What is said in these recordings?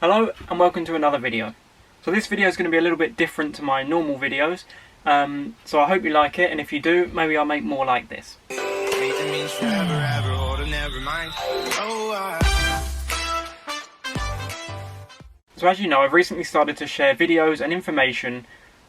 Hello and welcome to another video. So this video is going to be a little bit different to my normal videos, so I hope you like it, and if you do, maybe I'll make more like this. So as you know, I've recently started to share videos and information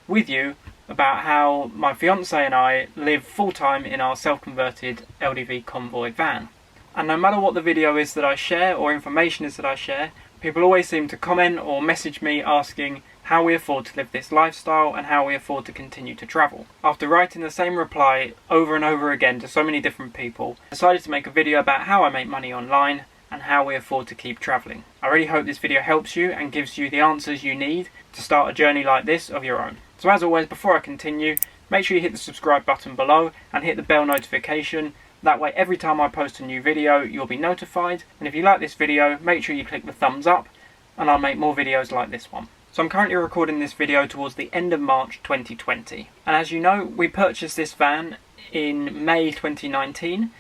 with you about how my fiance and I live full-time in our self-converted LDV convoy van. And no matter what the video is that I share or information is that I share, people always seem to comment or message me asking how we afford to live this lifestyle and how we afford to continue to travel. After writing the same reply over and over again to so many different people, I decided to make a video about how I make money online and how we afford to keep travelling. I really hope this video helps you and gives you the answers you need to start a journey like this of your own. So as always, before I continue, make sure you hit the subscribe button below and hit the bell notification. That way every time I post a new video you'll be notified, and if you like this video make sure you click the thumbs up and I'll make more videos like this one. So I'm currently recording this video towards the end of March 2020, and as you know we purchased this van in May 2019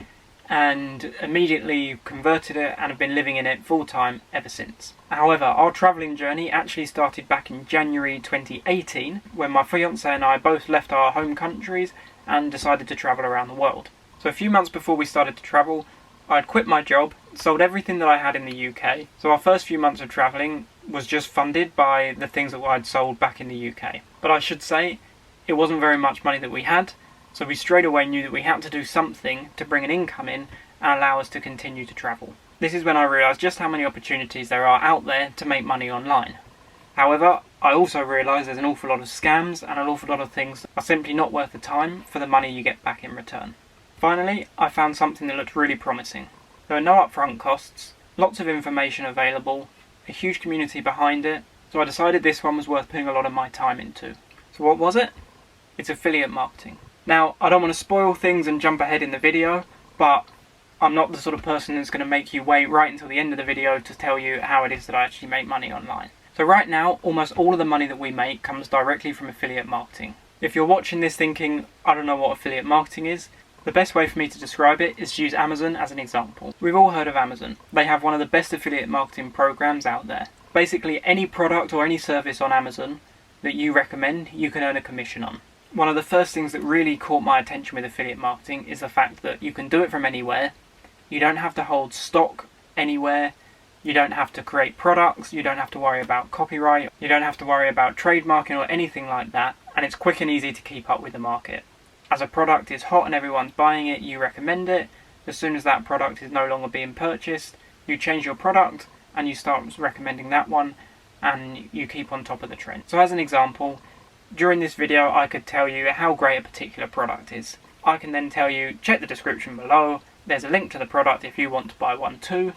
and immediately converted it and have been living in it full time ever since. However, our travelling journey actually started back in January 2018 when my fiance and I both left our home countries and decided to travel around the world. So a few months before we started to travel, I'd quit my job, sold everything that I had in the UK. So our first few months of travelling was just funded by the things that I'd sold back in the UK. But I should say, it wasn't very much money that we had, so we straight away knew that we had to do something to bring an income in and allow us to continue to travel. This is when I realised just how many opportunities there are out there to make money online. However, I also realised there's an awful lot of scams and an awful lot of things that are simply not worth the time for the money you get back in return. Finally, I found something that looked really promising. There are no upfront costs, lots of information available, a huge community behind it, so I decided this one was worth putting a lot of my time into. So what was it? It's affiliate marketing. Now, I don't want to spoil things and jump ahead in the video, but I'm not the sort of person that's going to make you wait right until the end of the video to tell you how it is that I actually make money online. So right now, almost all of the money that we make comes directly from affiliate marketing. If you're watching this thinking, I don't know what affiliate marketing is, the best way for me to describe it is to use Amazon as an example. We've all heard of Amazon. They have one of the best affiliate marketing programs out there. Basically, any product or any service on Amazon that you recommend, you can earn a commission on. One of the first things that really caught my attention with affiliate marketing is the fact that you can do it from anywhere. You don't have to hold stock anywhere. You don't have to create products. You don't have to worry about copyright. You don't have to worry about trademarking or anything like that. And it's quick and easy to keep up with the market. As a product is hot and everyone's buying it, you recommend it. As soon as that product is no longer being purchased, you change your product and you start recommending that one, and you keep on top of the trend. So as an example, during this video I could tell you how great a particular product is. I can then tell you, check the description below, there's a link to the product if you want to buy one too,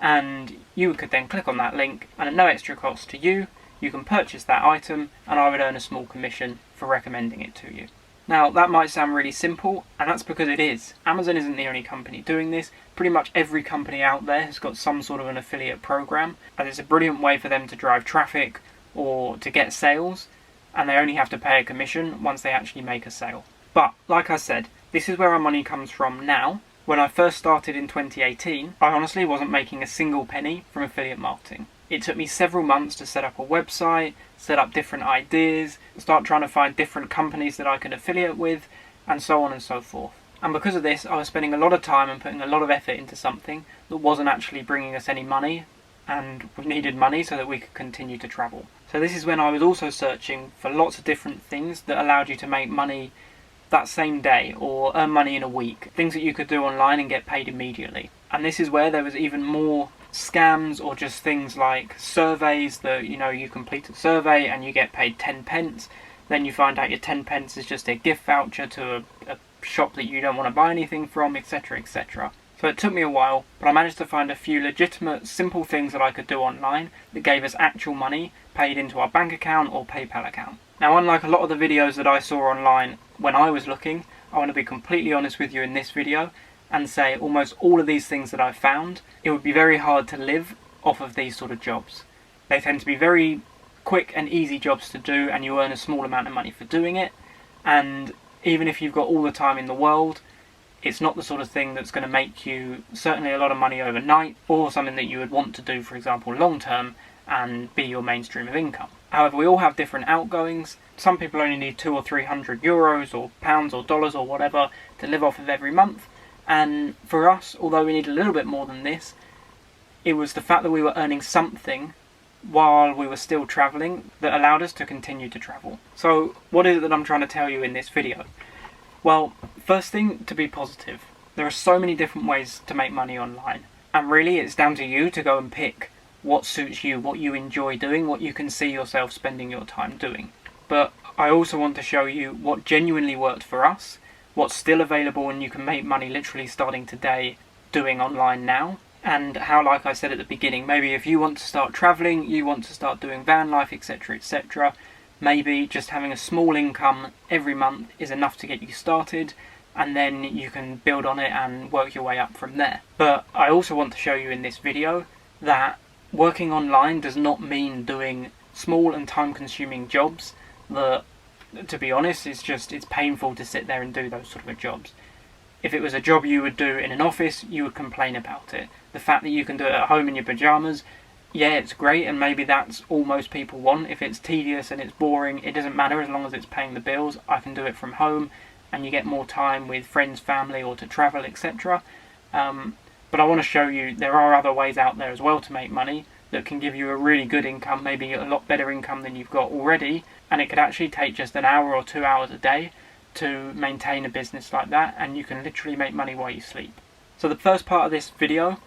and you could then click on that link, and at no extra cost to you, you can purchase that item and I would earn a small commission for recommending it to you. Now, that might sound really simple, and that's because it is. Amazon isn't the only company doing this. Pretty much every company out there has got some sort of an affiliate program, and it's a brilliant way for them to drive traffic or to get sales, and they only have to pay a commission once they actually make a sale. But, like I said, this is where our money comes from now. When I first started in 2018, I honestly wasn't making a single penny from affiliate marketing. It took me several months to set up a website, set up different ideas, start trying to find different companies that I could affiliate with, and so on and so forth. And because of this, I was spending a lot of time and putting a lot of effort into something that wasn't actually bringing us any money, and we needed money so that we could continue to travel. So this is when I was also searching for lots of different things that allowed you to make money that same day or earn money in a week. Things that you could do online and get paid immediately. And this is where there was even more scams, or just things like surveys that, you complete a survey and you get paid 10 pence, then you find out your 10 pence is just a gift voucher to a shop that you don't want to buy anything from, etc, etc. So it took me a while, but I managed to find a few legitimate, simple things that I could do online that gave us actual money paid into our bank account or PayPal account. Now, unlike a lot of the videos that I saw online when I was looking, I want to be completely honest with you in this video and say almost all of these things that I've found, it would be very hard to live off of these sort of jobs. They tend to be very quick and easy jobs to do, and you earn a small amount of money for doing it, and even if you've got all the time in the world, it's not the sort of thing that's going to make you certainly a lot of money overnight, or something that you would want to do, for example, long term, and be your main stream of income. However, we all have different outgoings. Some people only need 200 or 300 euros or pounds or dollars or whatever to live off of every month. And for us, although we need a little bit more than this, it was the fact that we were earning something while we were still travelling that allowed us to continue to travel. So what is it that I'm trying to tell you in this video? Well, first thing, to be positive. There are so many different ways to make money online. And really, it's down to you to go and pick what suits you, what you enjoy doing, what you can see yourself spending your time doing. But I also want to show you what genuinely worked for us, what's still available and you can make money literally starting today doing online now, and how, like I said at the beginning, maybe if you want to start travelling, you want to start doing van life, etc., maybe just having a small income every month is enough to get you started, and then you can build on it and work your way up from there. But I also want to show you in this video that working online does not mean doing small and time-consuming jobs that, to be honest, it's painful to sit there and do those sort of jobs. If it was a job you would do in an office, you would complain about it. The fact that you can do it at home in your pyjamas, yeah, it's great, and maybe that's all most people want. If it's tedious and it's boring, it doesn't matter as long as it's paying the bills. I can do it from home, and you get more time with friends, family, or to travel, etc. But I want to show you there are other ways out there as well to make money that can give you a really good income, maybe a lot better income than you've got already, and it could actually take just an hour or 2 hours a day to maintain a business like that, and you can literally make money while you sleep. So the first part of this video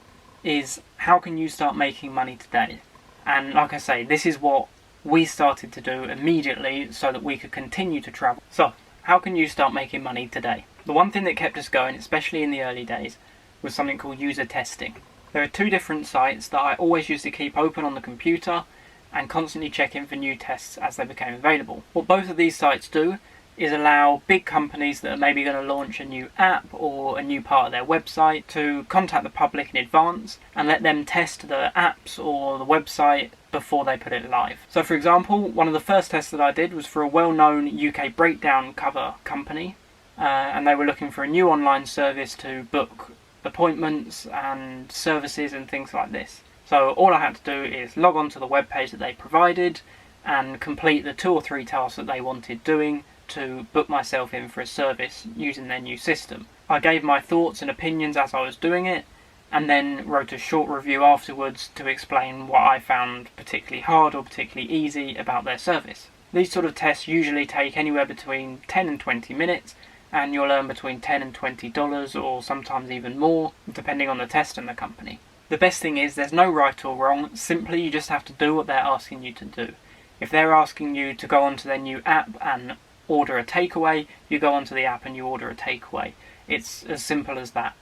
is how can you start making money today? And like I say, this is what we started to do immediately so that we could continue to travel. So how can you start making money today? The one thing that kept us going, especially in the early days, was something called user testing. There are two different sites that I always used to keep open on the computer and constantly check in for new tests as they became available. What both of these sites do is allow big companies that are maybe going to launch a new app or a new part of their website to contact the public in advance and let them test the apps or the website before they put it live. So for example, one of the first tests that I did was for a well-known UK breakdown cover company, and they were looking for a new online service to book appointments and services and things like this. So all I had to do is log on to the web page that they provided and complete the 2 or 3 tasks that they wanted doing to book myself in for a service using their new system. I gave my thoughts and opinions as I was doing it, and then wrote a short review afterwards to explain what I found particularly hard or particularly easy about their service. These sort of tests usually take anywhere between 10 and 20 minutes, and you'll earn between $10 and $20 or sometimes even more, depending on the test and the company. The best thing is there's no right or wrong, simply you just have to do what they're asking you to do. If they're asking you to go onto their new app and order a takeaway, you go onto the app and you order a takeaway. It's as simple as that.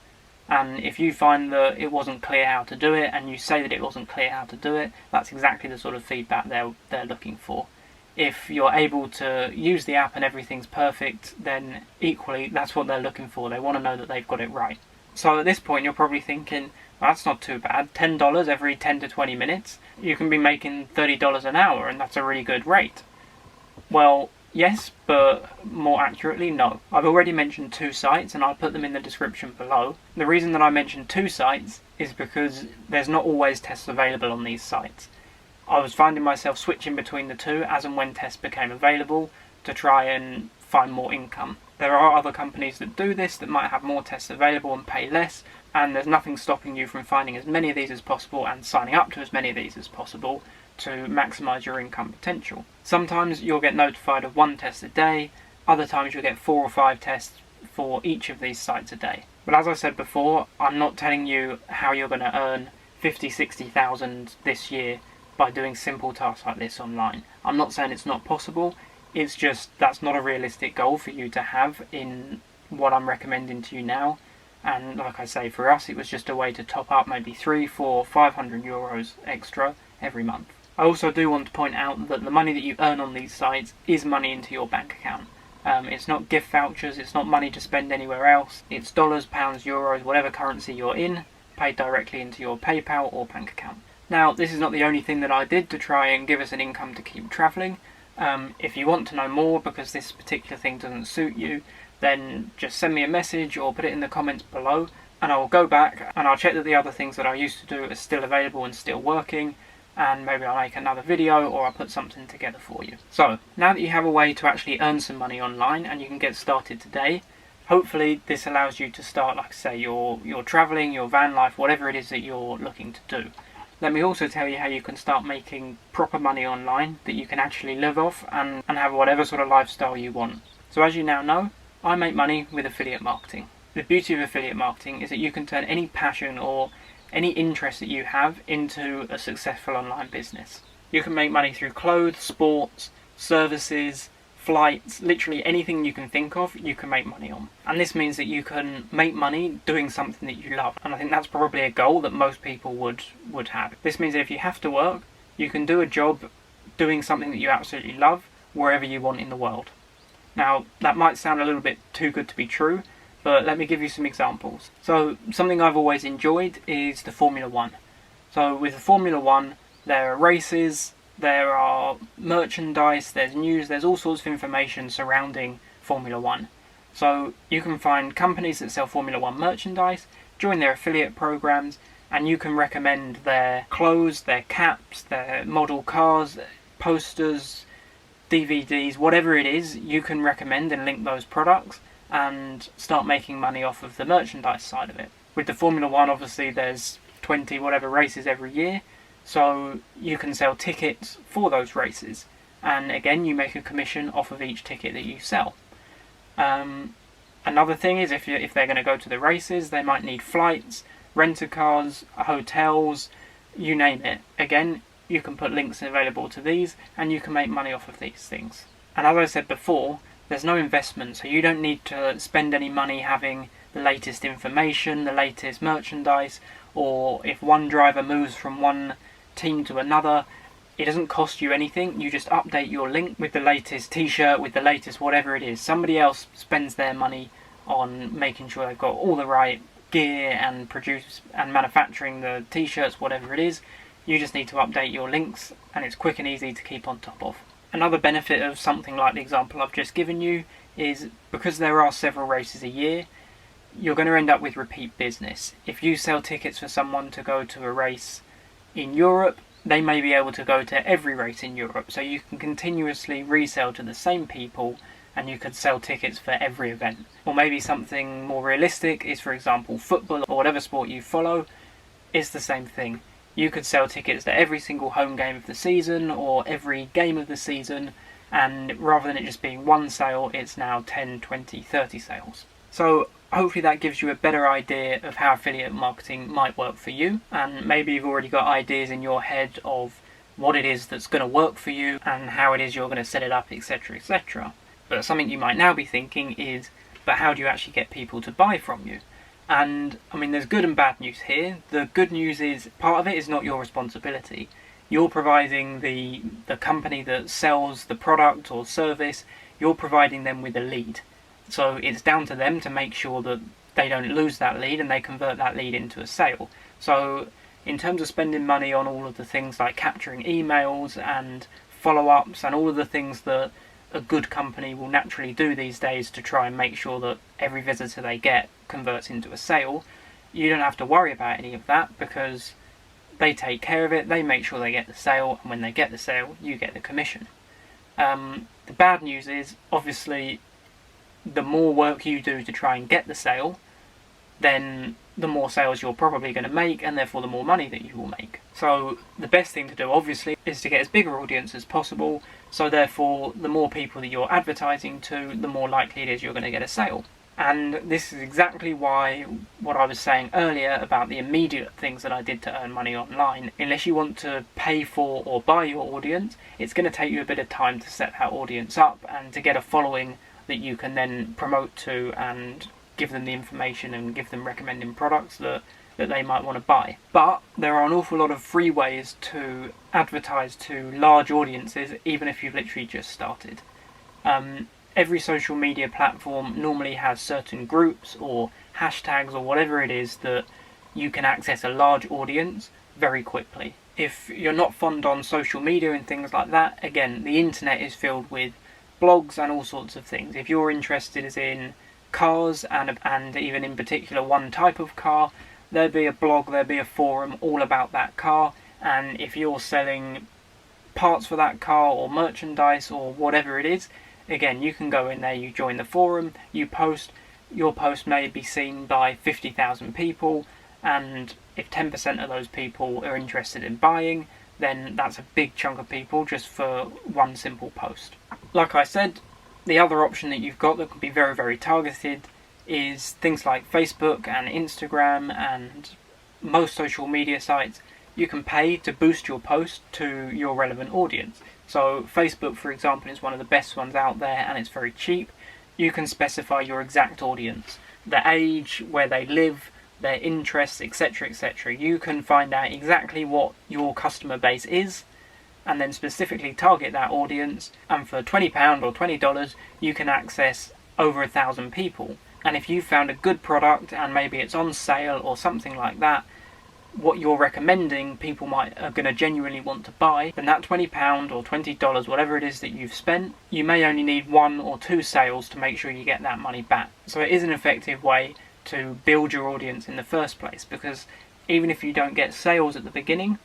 And if you find that it wasn't clear how to do it and you say that it wasn't clear how to do it, that's exactly the sort of feedback they're looking for. If you're able to use the app and everything's perfect, then equally that's what they're looking for. They want to know that they've got it right. So at this point you're probably thinking, well, that's not too bad. $10 every 10 to 20 minutes. You can be making $30 an hour, and that's a really good rate. Well, yes, but more accurately, no. I've already mentioned 2 sites, and I'll put them in the description below. The reason that I mentioned 2 sites is because there's not always tests available on these sites. I was finding myself switching between the 2 as and when tests became available to try and find more income. There are other companies that do this that might have more tests available and pay less, and there's nothing stopping you from finding as many of these as possible and signing up to as many of these as possible to maximise your income potential. Sometimes you'll get notified of 1 test a day, other times you'll get 4 or 5 tests for each of these sites a day. But as I said before, I'm not telling you how you're going to earn 50, 60,000 this year by doing simple tasks like this online. I'm not saying it's not possible, it's just that's not a realistic goal for you to have in what I'm recommending to you now. And like I say, for us it was just a way to top up maybe 3, 4, 500 euros extra every month. I also do want to point out that the money that you earn on these sites is money into your bank account. It's not gift vouchers, it's not money to spend anywhere else. It's dollars, pounds, euros, whatever currency you're in, paid directly into your PayPal or bank account. Now, this is not the only thing that I did to try and give us an income to keep travelling. If you want to know more because this particular thing doesn't suit you, then just send me a message or put it in the comments below, and I will go back and I'll check that the other things that I used to do are still available and still working, and maybe I'll make another video or I'll put something together for you. So now that you have a way to actually earn some money online and you can get started today, hopefully this allows you to start, like I say, your travelling, your van life, whatever it is that you're looking to do. Let me also tell you how you can start making proper money online that you can actually live off and have whatever sort of lifestyle you want. So as you now know, I make money with affiliate marketing. The beauty of affiliate marketing is that you can turn any passion or any interest that you have into a successful online business. You can make money through clothes, sports, services, flights, literally anything you can think of, you can make money on. And this means that you can make money doing something that you love. And I think that's probably a goal that most people would have. This means that if you have to work, you can do a job doing something that you absolutely love wherever you want in the world. Now, that might sound a little bit too good to be true, but let me give you some examples. So, something I've always enjoyed is the Formula 1. So, with the Formula 1, there are races, there are merchandise, there's news, there's all sorts of information surrounding Formula 1. So, you can find companies that sell Formula 1 merchandise, join their affiliate programs, and you can recommend their clothes, their caps, their model cars, posters, DVDs, whatever it is, you can recommend and link those products and start making money off of the merchandise side of it. With the Formula 1, obviously there's 20 whatever races every year, so you can sell tickets for those races, and again you make a commission off of each ticket that you sell. Another thing is if they're going to go to the races, they might need flights, rent-a-cars, hotels, you name it. Again, you can put links available to these and you can make money off of these things. And as I said before, there's no investment, so you don't need to spend any money having the latest information, the latest merchandise, or if one driver moves from one team to another, it doesn't cost you anything. You just update your link with the latest t-shirt, with the latest whatever it is. Somebody else spends their money on making sure they've got all the right gear and produce and manufacturing the t-shirts, whatever it is. You just need to update your links and it's quick and easy to keep on top of. Another benefit of something like the example I've just given you is because there are several races a year, you're going to end up with repeat business. If you sell tickets for someone to go to a race in Europe, they may be able to go to every race in Europe, so you can continuously resell to the same people and you could sell tickets for every event. Or maybe something more realistic is, for example, football or whatever sport you follow, it's the same thing. You could sell tickets to every single home game of the season or every game of the season, and rather than it just being one sale, it's now 10, 20, 30 sales. So hopefully that gives you a better idea of how affiliate marketing might work for you, and maybe you've already got ideas in your head of what it is that's going to work for you and how it is you're going to set it up, etc, etc. But something you might now be thinking is, but how do you actually get people to buy from you? And I mean, there's good and bad news here. The good news is part of it is not your responsibility. You're providing the company that sells the product or service, you're providing them with a lead. So it's down to them to make sure that they don't lose that lead and they convert that lead into a sale. So in terms of spending money on all of the things like capturing emails and follow-ups and all of the things that a good company will naturally do these days to try and make sure that every visitor they get converts into a sale, you don't have to worry about any of that because they take care of it, they make sure they get the sale, and when they get the sale, you get the commission. The bad news is, obviously, the more work you do to try and get the sale, then the more sales you're probably going to make, and therefore the more money that you will make. So the best thing to do, obviously, is to get as big an audience as possible, so therefore the more people that you're advertising to, the more likely it is you're going to get a sale. And this is exactly why what I was saying earlier about the immediate things that I did to earn money online. Unless you want to pay for or buy your audience, it's going to take you a bit of time to set that audience up and to get a following that you can then promote to and give them the information and give them recommending products that they might want to buy. But there are an awful lot of free ways to advertise to large audiences, even if you've literally just started. Every social media platform normally has certain groups or hashtags or whatever it is that you can access a large audience very quickly. If you're not fond on social media and things like that, again, the internet is filled with blogs and all sorts of things. If you're interested in cars and even in particular one type of car, there'd be a blog, there'd be a forum all about that car, and if you're selling parts for that car or merchandise or whatever it is, again, you can go in there, you join the forum, you post, your post may be seen by 50,000 people, and if 10% of those people are interested in buying, then that's a big chunk of people just for one simple post. Like I said, the other option that you've got that can be very, very targeted is things like Facebook and Instagram and most social media sites. You can pay to boost your post to your relevant audience. So Facebook, for example, is one of the best ones out there, and it's very cheap. You can specify your exact audience, the age, where they live, their interests, etc., etc. You can find out exactly what your customer base is and then specifically target that audience, and for £20 or $20 you can access over 1,000 people. And if you found a good product and maybe it's on sale or something like that, what you're recommending people are going to genuinely want to buy, then that £20 or $20, whatever it is that you've spent, you may only need 1 or 2 sales to make sure you get that money back. So it is an effective way to build your audience in the first place, because even if you don't get sales at the beginning,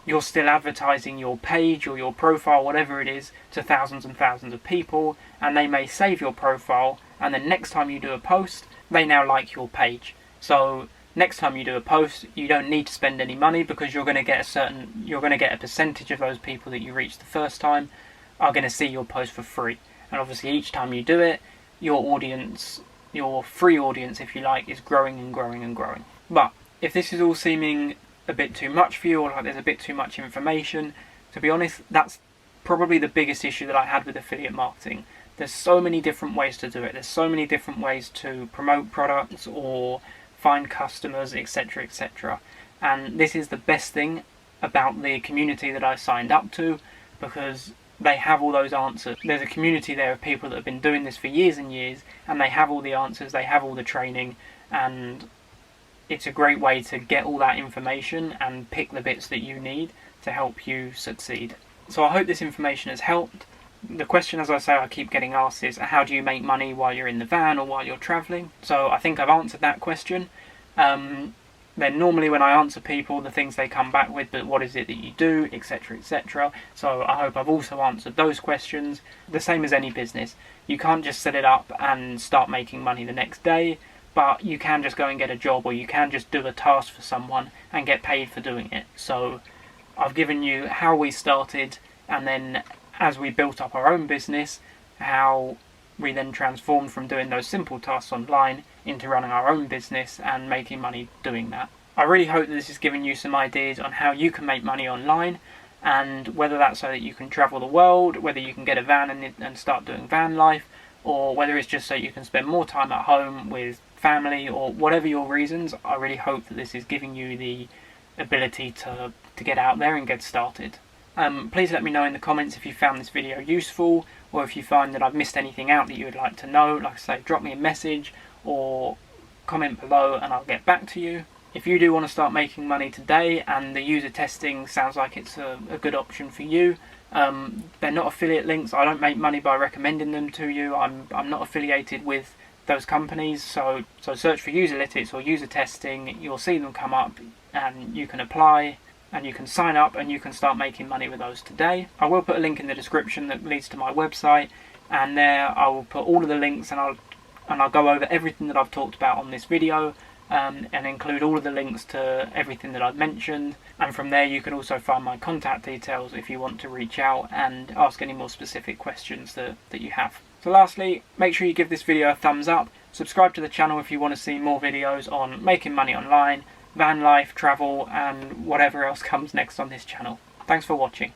you're still advertising your page or your profile, whatever it is, to thousands and thousands of people, and they may save your profile, and then next time you do a post, they now like your page. So next time you do a post, you don't need to spend any money, because you're going to get a percentage of those people that you reach the first time are going to see your post for free. And obviously each time you do it, your audience, your free audience if you like, is growing and growing and growing. But if this is all seeming a bit too much for you, or like there's a bit too much information, to be honest, that's probably the biggest issue that I had with affiliate marketing. There's so many different ways to do it. There's so many different ways to promote products or find customers, etc., etc. And this is the best thing about the community that I signed up to, because they have all those answers. There's a community there of people that have been doing this for years and years, and they have all the answers, they have all the training, and it's a great way to get all that information and pick the bits that you need to help you succeed. So I hope this information has helped. The question, as I say, I keep getting asked is, how do you make money while you're in the van or while you're travelling? So I think I've answered that question. Then normally when I answer people, the things they come back with, but what is it that you do, etc., etc. So I hope I've also answered those questions. The same as any business. You can't just set it up and start making money the next day, but you can just go and get a job, or you can just do a task for someone and get paid for doing it. So I've given you how we started, and then as we built up our own business, how we then transformed from doing those simple tasks online into running our own business and making money doing that. I really hope that this has given you some ideas on how you can make money online, and whether that's so that you can travel the world, whether you can get a van and start doing van life, or whether it's just so you can spend more time at home with family, or whatever your reasons. I really hope that this is giving you the ability to get out there and get started. Please let me know in the comments if you found this video useful, or if you find that I've missed anything out that you would like to know. Like I say, drop me a message or comment below and I'll get back to you. If you do want to start making money today and the user testing sounds like it's a good option for you, they're not affiliate links. I don't make money by recommending them to you. I'm not affiliated with those companies, so search for Userlytics or user testing. You'll see them come up and you can apply and you can sign up and you can start making money with those today. I will put a link in the description that leads to my website, and there I will put all of the links, and I'll go over everything that I've talked about on this video, and include all of the links to everything that I've mentioned. And from there you can also find my contact details if you want to reach out and ask any more specific questions that you have. So lastly, make sure you give this video a thumbs up, subscribe to the channel if you want to see more videos on making money online, van life, travel, and whatever else comes next on this channel. Thanks for watching.